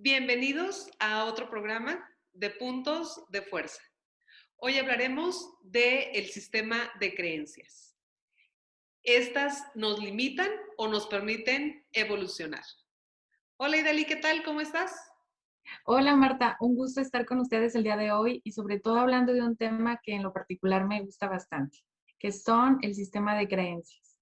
Bienvenidos a otro programa de Puntos de Fuerza. Hoy hablaremos del sistema de creencias. Estas nos limitan o nos permiten evolucionar. Hola Idali, ¿qué tal? ¿Cómo estás? Hola Marta, un gusto estar con ustedes el día de hoy y sobre todo hablando de un tema que en lo particular me gusta bastante, que son el sistema de creencias.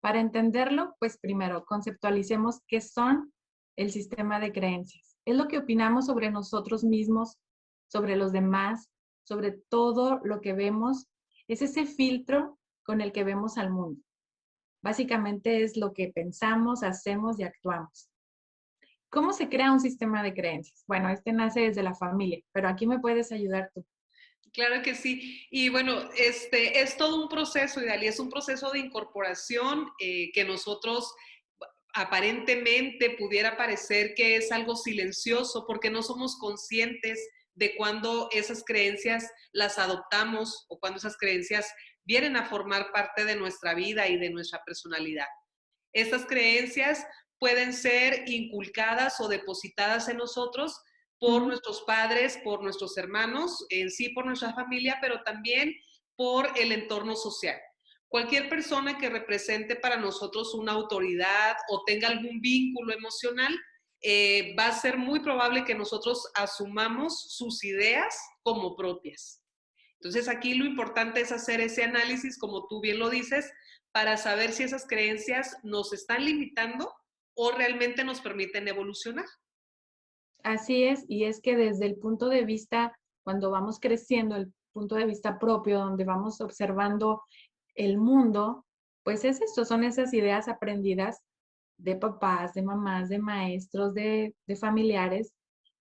Para entenderlo, pues primero conceptualicemos qué son el sistema de creencias. Es lo que opinamos sobre nosotros mismos, sobre los demás, sobre todo lo que vemos. Es ese filtro con el que vemos al mundo. Básicamente es lo que pensamos, hacemos y actuamos. ¿Cómo se crea un sistema de creencias? Bueno, este nace desde la familia, pero aquí me puedes ayudar tú. Claro que sí. Y bueno, es todo un proceso, Idali, es un proceso de incorporación que nosotros aparentemente pudiera parecer que es algo silencioso porque no somos conscientes de cuando esas creencias las adoptamos o cuando esas creencias vienen a formar parte de nuestra vida y de nuestra personalidad. Estas creencias pueden ser inculcadas o depositadas en nosotros por Ujú. nuestros padres, por nuestros hermanos, en sí por nuestra familia, pero también por el entorno social. Cualquier persona que represente para nosotros una autoridad o tenga algún vínculo emocional, va a ser muy probable que nosotros asumamos sus ideas como propias. Entonces aquí lo importante es hacer ese análisis, como tú bien lo dices, para saber si esas creencias nos están limitando o realmente nos permiten evolucionar. Así es, y es que desde el punto de vista, cuando vamos creciendo, el punto de vista propio, donde vamos observando el mundo, pues es esto, son esas ideas aprendidas de papás, de mamás, de maestros, de familiares,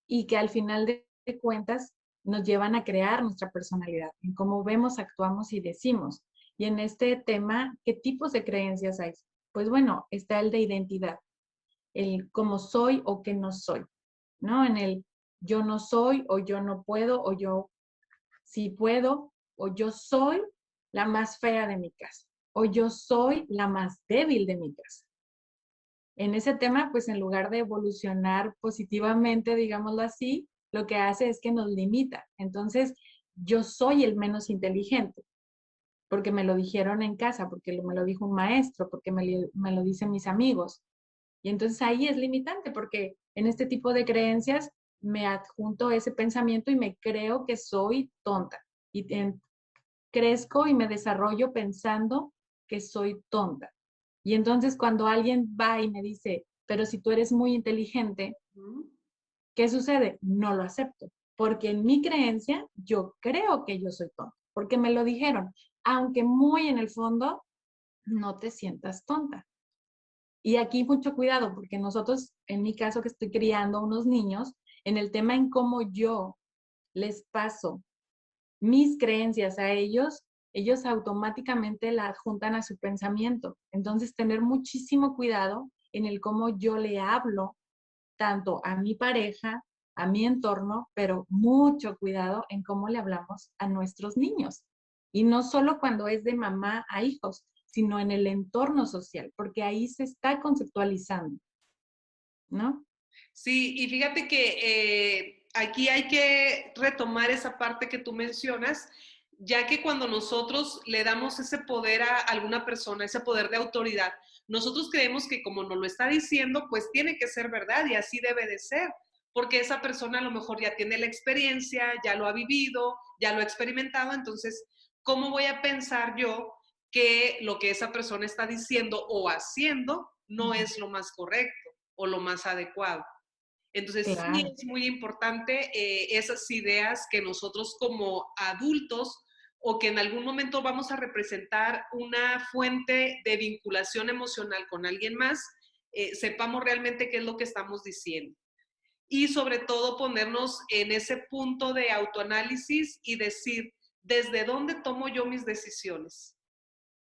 y que al final de cuentas nos llevan a crear nuestra personalidad, en cómo vemos, actuamos y decimos. Y en este tema, ¿qué tipos de creencias hay? Pues bueno, está el de identidad, el cómo soy o qué no soy, ¿no? En el yo no soy o yo no puedo o yo sí puedo o yo soy la más fea de mi casa o yo soy la más débil de mi casa. En ese tema, pues en lugar de evolucionar positivamente, digámoslo así, lo que hace es que nos limita. Entonces, yo soy el menos inteligente porque me lo dijeron en casa, porque me lo dijo un maestro, porque me lo dicen mis amigos. Y entonces ahí es limitante porque en este tipo de creencias me adjunto ese pensamiento y me creo que soy tonta. Y crezco y me desarrollo pensando que soy tonta. Y entonces cuando alguien va y me dice, pero si tú eres muy inteligente, ¿qué sucede? No lo acepto, porque en mi creencia yo creo que yo soy tonta, porque me lo dijeron, aunque muy en el fondo no te sientas tonta. Y aquí mucho cuidado, porque nosotros, en mi caso que estoy criando a unos niños, en el tema en cómo yo les paso mis creencias a ellos, ellos automáticamente la adjuntan a su pensamiento. Entonces, tener muchísimo cuidado en el cómo yo le hablo tanto a mi pareja, a mi entorno, pero mucho cuidado en cómo le hablamos a nuestros niños. Y no solo cuando es de mamá a hijos, sino en el entorno social, porque ahí se está conceptualizando, ¿no? Sí, y fíjate que aquí hay que retomar esa parte que tú mencionas, ya que cuando nosotros le damos ese poder a alguna persona, ese poder de autoridad, nosotros creemos que como nos lo está diciendo, pues tiene que ser verdad y así debe de ser, porque esa persona a lo mejor ya tiene la experiencia, ya lo ha vivido, ya lo ha experimentado, entonces, ¿cómo voy a pensar yo que lo que esa persona está diciendo o haciendo no Ujú. es lo más correcto o lo más adecuado? Entonces, sí Claro, es muy importante esas ideas que nosotros como adultos o que en algún momento vamos a representar una fuente de vinculación emocional con alguien más, sepamos realmente qué es lo que estamos diciendo. Y sobre todo ponernos en ese punto de autoanálisis y decir, ¿desde dónde tomo yo mis decisiones?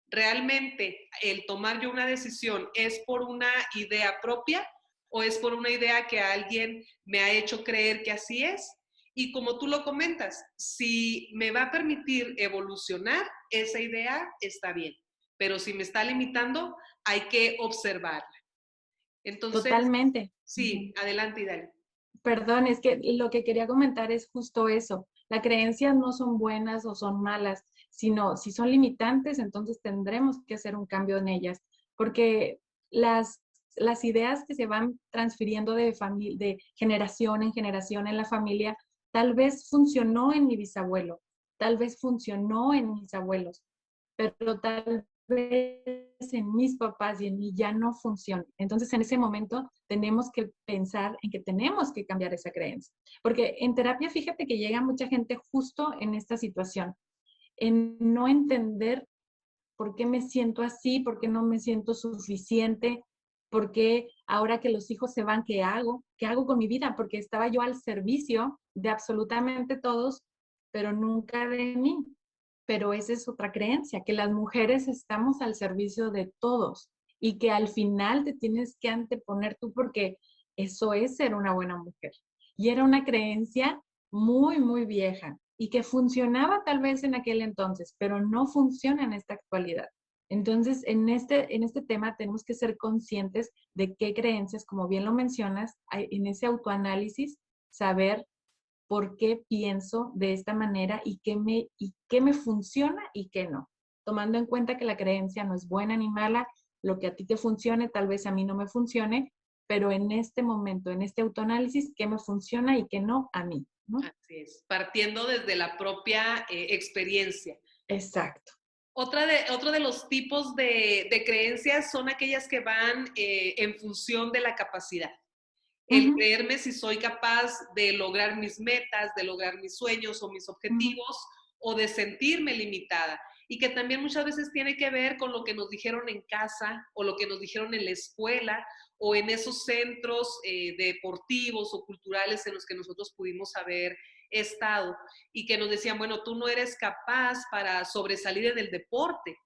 ¿Realmente el tomar yo una decisión es por una idea propia o es por una idea que alguien me ha hecho creer que así es? Y como tú lo comentas, si me va a permitir evolucionar, esa idea está bien, pero si me está limitando, hay que observarla. Entonces, totalmente. sí, Ujú. adelante y dale. Perdón, es que lo que quería comentar es justo eso. Las creencias no son buenas o son malas, sino si son limitantes, entonces tendremos que hacer un cambio en ellas, porque las ideas que se van transfiriendo de generación en generación en la familia, tal vez funcionó en mi bisabuelo, tal vez funcionó en mis abuelos, pero tal vez en mis papás y en mí ya no funciona. Entonces, en ese momento tenemos que pensar en que tenemos que cambiar esa creencia. Porque en terapia, fíjate que llega mucha gente justo en esta situación, en no entender por qué me siento así, por qué no me siento suficiente, por qué ahora que los hijos se van, ¿qué hago? ¿Qué hago con mi vida? Porque estaba yo al servicio de absolutamente todos, pero nunca de mí. Pero esa es otra creencia, que las mujeres estamos al servicio de todos y que al final te tienes que anteponer tú porque eso es ser una buena mujer. Y era una creencia muy, muy vieja y que funcionaba tal vez en aquel entonces, pero no funciona en esta actualidad. Entonces, en este tema tenemos que ser conscientes de qué creencias, como bien lo mencionas, en ese autoanálisis, saber por qué pienso de esta manera y qué me funciona y qué no. Tomando en cuenta que la creencia no es buena ni mala, lo que a ti te funcione, tal vez a mí no me funcione, pero en este momento, en este autoanálisis, qué me funciona y qué no a mí, ¿no? Así es, partiendo desde la propia experiencia. Exacto. Otro de los tipos de creencias son aquellas que van en función de la capacidad. El Ujú, creerme si soy capaz de lograr mis metas, de lograr mis sueños o mis ujú, objetivos, o de sentirme limitada. Y que también muchas veces tiene que ver con lo que nos dijeron en casa o lo que nos dijeron en la escuela o en esos centros deportivos o culturales en los que nosotros pudimos haber estado y que nos decían, bueno, tú no eres capaz para sobresalir en el deporte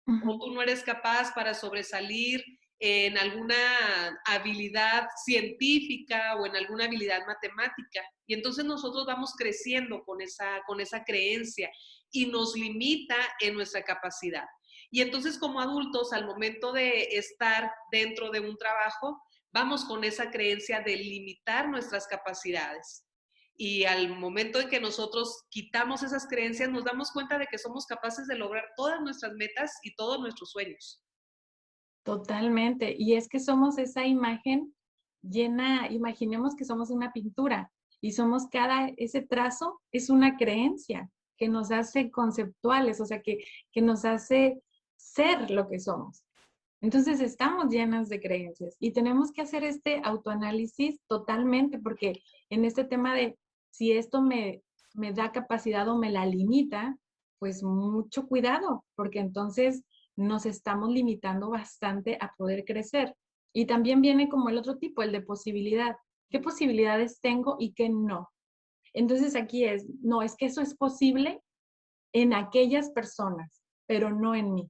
o ujú. tú no eres capaz para sobresalir en alguna habilidad científica o en alguna habilidad matemática. Y entonces nosotros vamos creciendo con esa creencia y nos limita en nuestra capacidad. Y entonces como adultos, al momento de estar dentro de un trabajo, vamos con esa creencia de limitar nuestras capacidades. Y al momento en que nosotros quitamos esas creencias, nos damos cuenta de que somos capaces de lograr todas nuestras metas y todos nuestros sueños. Totalmente. Y es que somos esa imagen llena, imaginemos que somos una pintura y somos ese trazo es una creencia que nos hace conceptuales, o sea, que nos hace ser lo que somos. Entonces estamos llenas de creencias y tenemos que hacer este autoanálisis totalmente porque en este tema de si esto me da capacidad o me la limita, pues mucho cuidado, porque entonces nos estamos limitando bastante a poder crecer. Y también viene como el otro tipo, el de posibilidad. ¿Qué posibilidades tengo y qué no? Entonces aquí no, es que eso es posible en aquellas personas, pero no en mí.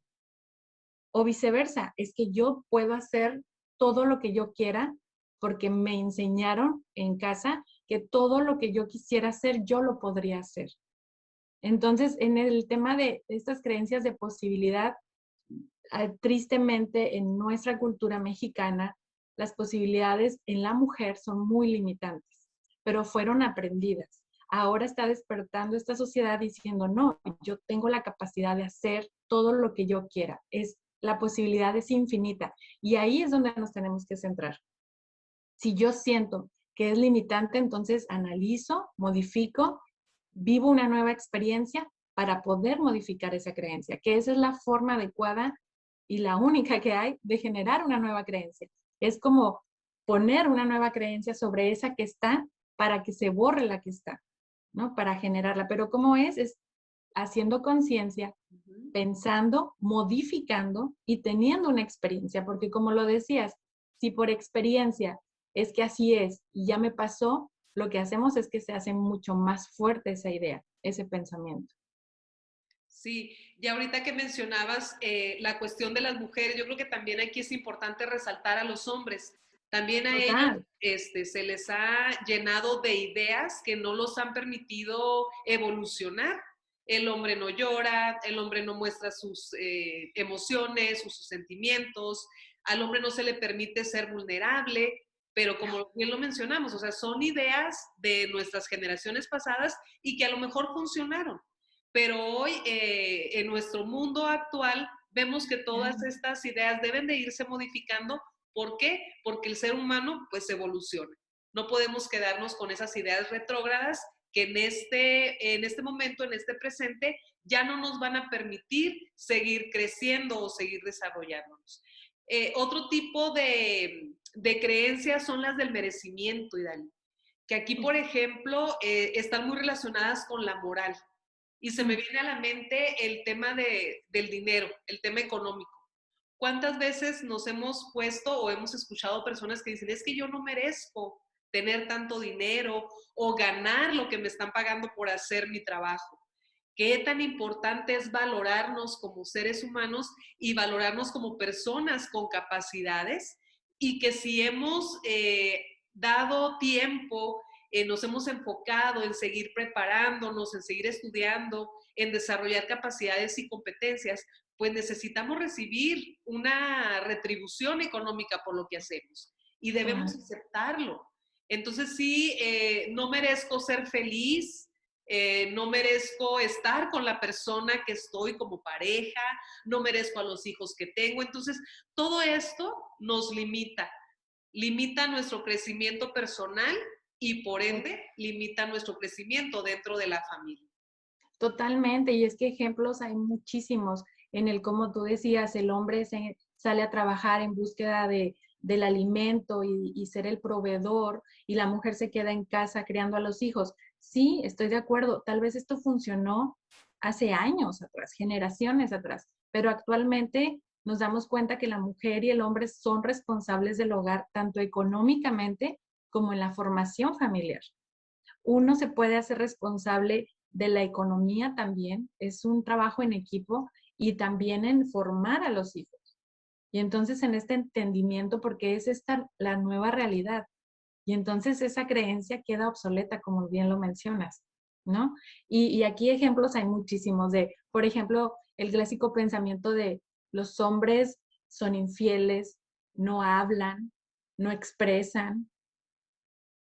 O viceversa, es que yo puedo hacer todo lo que yo quiera porque me enseñaron en casa que todo lo que yo quisiera hacer, yo lo podría hacer. Entonces, en el tema de estas creencias de posibilidad, tristemente en nuestra cultura mexicana, las posibilidades en la mujer son muy limitantes, pero fueron aprendidas. Ahora está despertando esta sociedad diciendo, no, yo tengo la capacidad de hacer todo lo que yo quiera. La posibilidad es infinita. Y ahí es donde nos tenemos que centrar. Si yo siento que es limitante, entonces analizo, modifico, vivo una nueva experiencia para poder modificar esa creencia, que esa es la forma adecuada y la única que hay de generar una nueva creencia. Es como poner una nueva creencia sobre esa que está para que se borre la que está, ¿no? Para generarla. Pero ¿cómo es? Es haciendo conciencia, Ujú. pensando, modificando y teniendo una experiencia, porque como lo decías, si por experiencia es que así es y ya me pasó, lo que hacemos es que se hace mucho más fuerte esa idea, ese pensamiento. Sí, y ahorita que mencionabas la cuestión de las mujeres, yo creo que también aquí es importante resaltar a los hombres. También a ellos Total. se les ha llenado de ideas que no los han permitido evolucionar. El hombre no llora, el hombre no muestra sus emociones, sus sentimientos, al hombre no se le permite ser vulnerable, pero como bien lo mencionamos, o sea, son ideas de nuestras generaciones pasadas y que a lo mejor funcionaron, pero hoy en nuestro mundo actual vemos que todas estas ideas deben de irse modificando. ¿Por qué? Porque el ser humano pues evoluciona. No podemos quedarnos con esas ideas retrógradas que en este momento, en este presente, ya no nos van a permitir seguir creciendo o seguir desarrollándonos. Otro tipo de creencias son las del merecimiento, Idali, que aquí, por ejemplo, están muy relacionadas con la moral. Y se me viene a la mente el tema del dinero, el tema económico. ¿Cuántas veces nos hemos puesto o hemos escuchado personas que dicen, es que yo no merezco tener tanto dinero o ganar lo que me están pagando por hacer mi trabajo? ¿Qué tan importante es valorarnos como seres humanos y valorarnos como personas con capacidades? Y que si hemos dado tiempo, nos hemos enfocado en seguir preparándonos, en seguir estudiando, en desarrollar capacidades y competencias, pues necesitamos recibir una retribución económica por lo que hacemos y debemos aceptarlo. Entonces sí, no merezco ser feliz, no merezco estar con la persona que estoy como pareja, no merezco a los hijos que tengo. Entonces, todo esto nos limita nuestro crecimiento personal y por ende limita nuestro crecimiento dentro de la familia. Totalmente, y es que ejemplos hay muchísimos en el, como tú decías, el hombre sale a trabajar en búsqueda del alimento y ser el proveedor, y la mujer se queda en casa criando a los hijos. Sí, estoy de acuerdo, tal vez esto funcionó hace años atrás, generaciones atrás, pero actualmente nos damos cuenta que la mujer y el hombre son responsables del hogar, tanto económicamente como en la formación familiar. Uno se puede hacer responsable de la economía también, es un trabajo en equipo y también en formar a los hijos. Y entonces en este entendimiento, porque es esta la nueva realidad, y entonces esa creencia queda obsoleta, como bien lo mencionas, ¿no? Y aquí ejemplos hay muchísimos de, por ejemplo, el clásico pensamiento de los hombres son infieles, no hablan, no expresan,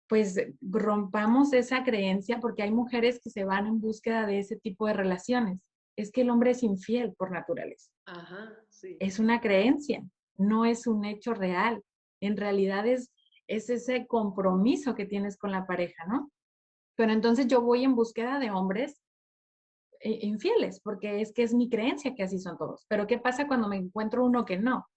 pues rompamos esa creencia porque hay mujeres que se van en búsqueda de ese tipo de relaciones. Es que el hombre es infiel por naturaleza. Ajá, sí. Es una creencia, no es un hecho real. En realidad es ese compromiso que tienes con la pareja, ¿no? Pero entonces yo voy en búsqueda de hombres infieles, porque es que es mi creencia que así son todos. Pero ¿qué pasa cuando me encuentro uno que no?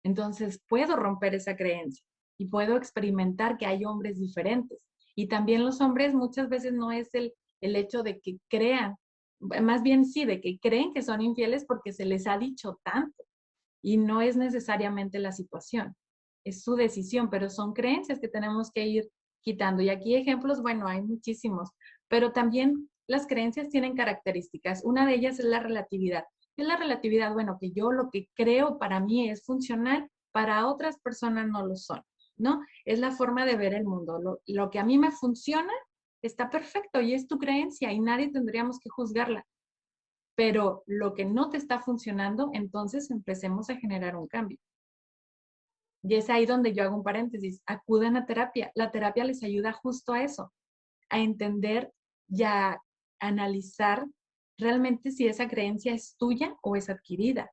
Entonces puedo romper esa creencia y puedo experimentar que hay hombres diferentes. Y también los hombres muchas veces no es el hecho de que crean, más bien sí, de que creen que son infieles porque se les ha dicho tanto y no es necesariamente la situación, es su decisión, pero son creencias que tenemos que ir quitando. Y aquí ejemplos, bueno, hay muchísimos, pero también las creencias tienen características. Una de ellas es la relatividad. ¿Qué es la relatividad? Bueno, que yo lo que creo para mí es funcional, para otras personas no lo son, ¿no? Es la forma de ver el mundo. Lo que a mí me funciona está perfecto y es tu creencia y nadie tendríamos que juzgarla. Pero lo que no te está funcionando, entonces empecemos a generar un cambio. Y es ahí donde yo hago un paréntesis. Acudan a terapia. La terapia les ayuda justo a eso, a entender y a analizar realmente si esa creencia es tuya o es adquirida,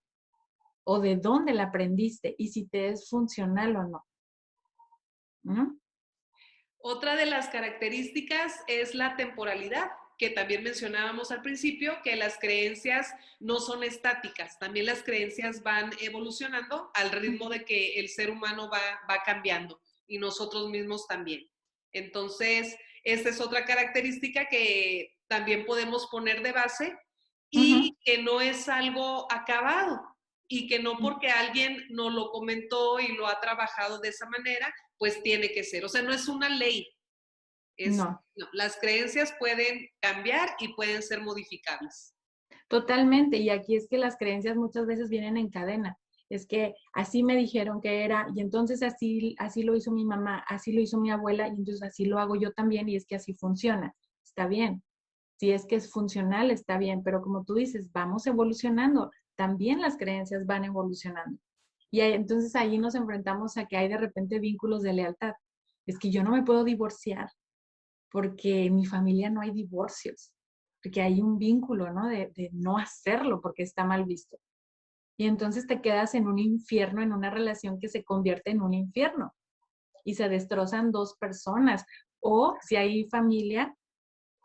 o de dónde la aprendiste y si te es funcional o no. ¿No? Otra de las características es la temporalidad, que también mencionábamos al principio, que las creencias no son estáticas, también las creencias van evolucionando al ritmo de que el ser humano va cambiando y nosotros mismos también. Entonces, esta es otra característica que también podemos poner de base y que no es algo acabado y que no porque alguien nos lo comentó y lo ha trabajado de esa manera, pues tiene que ser. O sea, no es una ley. No. No, las creencias pueden cambiar y pueden ser modificables. Totalmente, y aquí es que las creencias muchas veces vienen en cadena. Es que así me dijeron que era, y entonces así lo hizo mi mamá, así lo hizo mi abuela, y entonces así lo hago yo también, y es que así funciona. Está bien. Si es que es funcional, está bien, pero como tú dices, vamos evolucionando. También las creencias van evolucionando. Y entonces ahí nos enfrentamos a que hay de repente vínculos de lealtad. es que yo no me puedo divorciar porque en mi familia no hay divorcios, porque hay un vínculo, ¿no? De no hacerlo porque está mal visto. Y entonces te quedas en un infierno, en una relación que se convierte en un infierno y se destrozan dos personas. O si hay familia,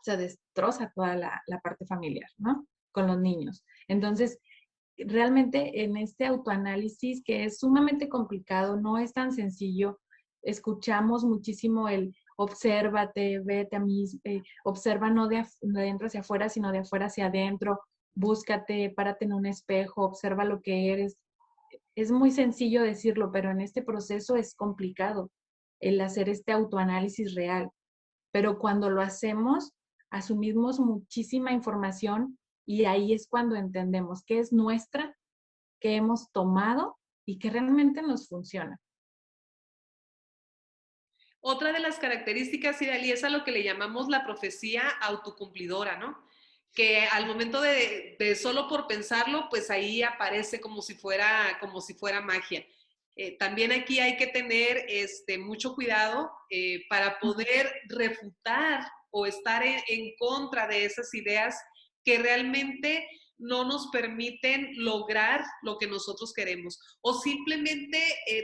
se destroza toda la parte familiar, ¿no? Con los niños. Entonces, realmente en este autoanálisis que es sumamente complicado, no es tan sencillo, escuchamos muchísimo el obsérvate, vete a mí, observa no de adentro hacia afuera, sino de afuera hacia adentro, búscate, párate en un espejo, observa lo que eres. Es muy sencillo decirlo, pero en este proceso es complicado el hacer este autoanálisis real. Pero cuando lo hacemos, asumimos muchísima información y ahí es cuando entendemos qué es nuestra, qué hemos tomado y qué realmente nos funciona. Otra de las características, Idalí, es a lo que le llamamos la profecía autocumplidora, ¿no? Que al momento de solo por pensarlo, pues ahí aparece como si fuera magia. También aquí hay que tener mucho cuidado para poder refutar o estar en contra de esas ideas que realmente no nos permiten lograr lo que nosotros queremos o simplemente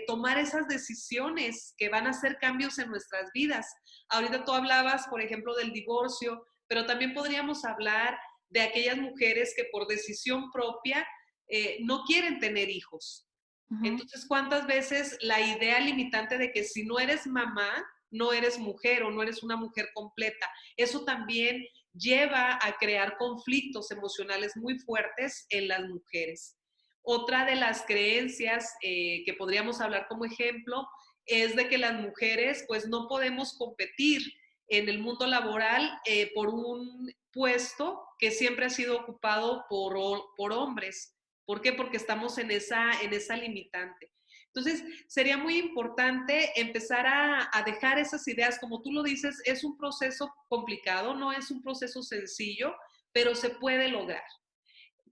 tomar esas decisiones que van a hacer cambios en nuestras vidas. Ahorita tú hablabas, por ejemplo, del divorcio, pero también podríamos hablar de aquellas mujeres que por decisión propia no quieren tener hijos. Ujú. Entonces, ¿cuántas veces la idea limitante de que si no eres mamá, no eres mujer o no eres una mujer completa? Eso también lleva a crear conflictos emocionales muy fuertes en las mujeres. Otra de las creencias que podríamos hablar como ejemplo es de que las mujeres pues no podemos competir en el mundo laboral por un puesto que siempre ha sido ocupado por hombres. ¿Por qué? Porque estamos en esa limitante. Entonces, sería muy importante empezar a dejar esas ideas, como tú lo dices, es un proceso complicado, no es un proceso sencillo, pero se puede lograr.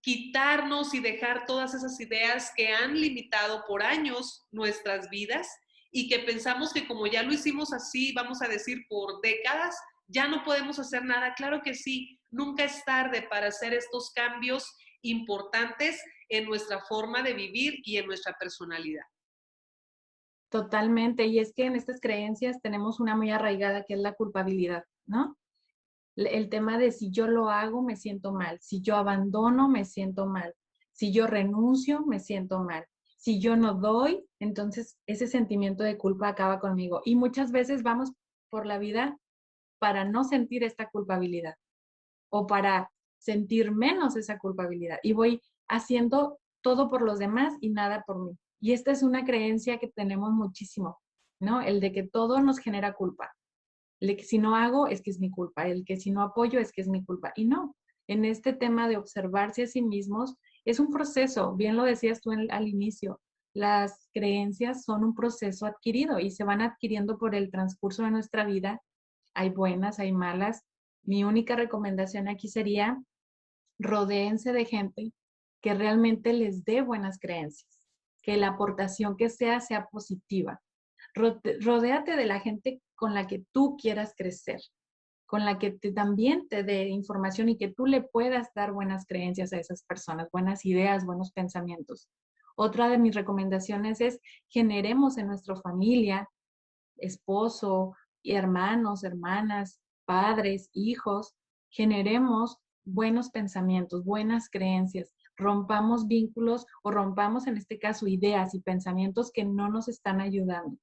Quitarnos y dejar todas esas ideas que han limitado por años nuestras vidas y que pensamos que como ya lo hicimos así, vamos a decir, por décadas, ya no podemos hacer nada. Claro que sí, nunca es tarde para hacer estos cambios importantes en nuestra forma de vivir y en nuestra personalidad. Totalmente. Y es que en estas creencias tenemos una muy arraigada que es la culpabilidad, ¿no? El tema de si yo lo hago, me siento mal. Si yo abandono, me siento mal. Si yo renuncio, me siento mal. Si yo no doy, entonces ese sentimiento de culpa acaba conmigo. Y muchas veces vamos por la vida para no sentir esta culpabilidad o para sentir menos esa culpabilidad. Y voy haciendo todo por los demás y nada por mí. Y esta es una creencia que tenemos muchísimo, ¿no? El de que todo nos genera culpa. El de que si no hago es que es mi culpa. El que si no apoyo es que es mi culpa. Y no, en este tema de observarse a sí mismos es un proceso. Bien lo decías tú al inicio. Las creencias son un proceso adquirido y se van adquiriendo por el transcurso de nuestra vida. Hay buenas, hay malas. Mi única recomendación aquí sería rodéense de gente que realmente les dé buenas creencias, que la aportación que sea positiva. Rodéate de la gente con la que tú quieras crecer, con la que también te dé información y que tú le puedas dar buenas creencias a esas personas, buenas ideas, buenos pensamientos. Otra de mis recomendaciones es generemos en nuestra familia, esposo, hermanos, hermanas, padres, hijos, generemos buenos pensamientos, buenas creencias, rompamos vínculos o rompamos en este caso ideas y pensamientos que no nos están ayudando.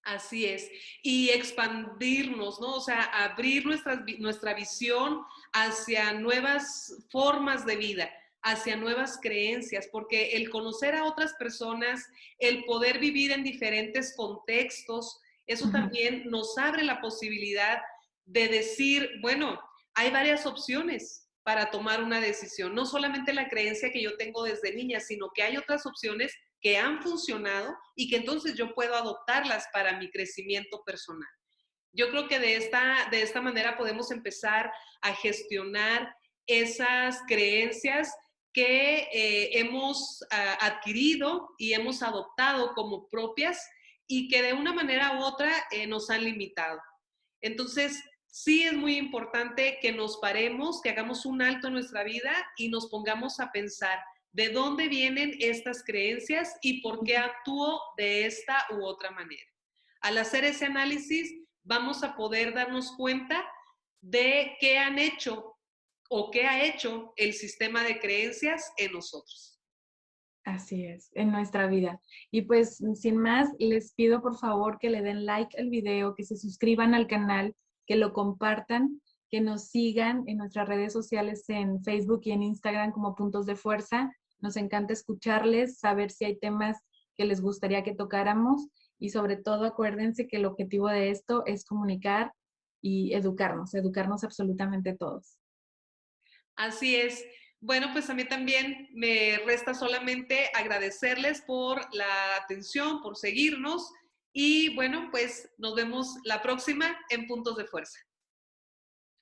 Así es. Y expandirnos, ¿no? O sea, abrir nuestra visión hacia nuevas formas de vida, hacia nuevas creencias, porque el conocer a otras personas, el poder vivir en diferentes contextos, eso Ujú. también nos abre la posibilidad de decir, bueno, hay varias opciones para tomar una decisión, no solamente la creencia que yo tengo desde niña, sino que hay otras opciones que han funcionado y que entonces yo puedo adoptarlas para mi crecimiento personal. Yo creo que de esta manera podemos empezar a gestionar esas creencias que hemos adquirido y hemos adoptado como propias y que de una manera u otra nos han limitado. Entonces, sí es muy importante que nos paremos, que hagamos un alto en nuestra vida y nos pongamos a pensar de dónde vienen estas creencias y por qué actúo de esta u otra manera. Al hacer ese análisis, vamos a poder darnos cuenta de qué han hecho o qué ha hecho el sistema de creencias en nosotros. Así es, en nuestra vida. Y pues sin más, les pido por favor que le den like al video, que se suscriban al canal, que lo compartan, que nos sigan en nuestras redes sociales en Facebook y en Instagram como Puntos de Fuerza. Nos encanta escucharles, saber si hay temas que les gustaría que tocáramos y sobre todo acuérdense que el objetivo de esto es comunicar y educarnos absolutamente todos. Así es. Bueno, pues a mí también me resta solamente agradecerles por la atención, por seguirnos y bueno, pues nos vemos la próxima en Puntos de Fuerza.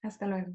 Hasta luego.